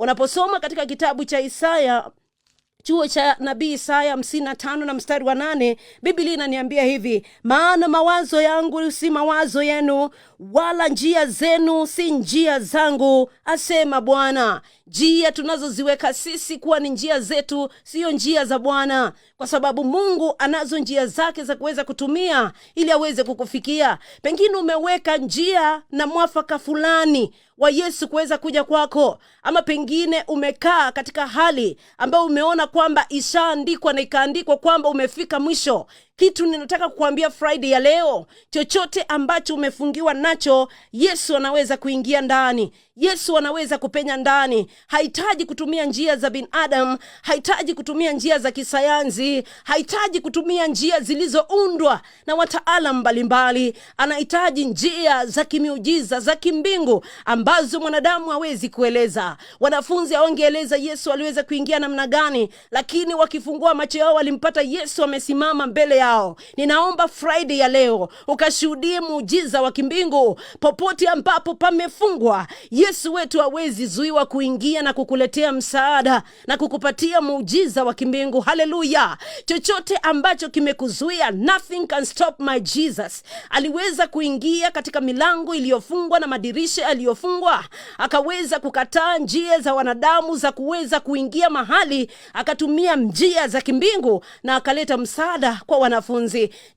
Unaposoma katika kitabu cha Isaya, chuo cha nabii Isaya 55 na mstari wa 8, Biblia inaniambia hivi: maana mawazo yangu si mawazo yenu, wala njia zenu si njia zangu, asema Bwana. Njia tunazoziweka sisi kuwa ni njia zetu, sio njia za Bwana, kwa sababu Mungu anazo njia zake za kuweza kutumia ili aweze kukufikia. Pengine umeweka njia na mwafaka fulani wa Yesu kuweza kuja kwako, ama pengine umekaa katika hali ambayo umeona kwamba ishaandikwa na ikaandikwa kwamba umefika mwisho. Kitu ninataka kukuambia Friday ya leo, chochote ambacho umefungiwa nacho, Yesu anaweza kuingia ndani. Yesu anaweza kupenya ndani. Hahitaji kutumia njia za binadamu, hahitaji kutumia njia za kisayansi, hahitaji kutumia njia zilizoundwa na wataalamu mbalimbali. Anahitaji njia za kimiujiza, za kimbingu ambazo mwanadamu hawezi kueleza. Wanafunzi hawangeeleza Yesu aliweza kuingia namna gani, lakini wakifungua macho yao walimpata Yesu amesimama mbele yao. Ninaomba Friday ya leo ukashuhudie muujiza wa kimbingu popote ambapo pamefungwa. Yesu wetu hawezi zuiwa kuingia na kukuletea msaada na kukupatia muujiza wa kimbingu. Haleluya! Chochote ambacho kimekuzuia, nothing can stop my Jesus. Aliweza kuingia katika milango iliyofungwa na madirisha yaliyofungwa, akaweza kukataa njia za wanadamu za kuweza kuingia mahali, akatumia njia za kimbingu na akaleta msaada kwa wanafunzi.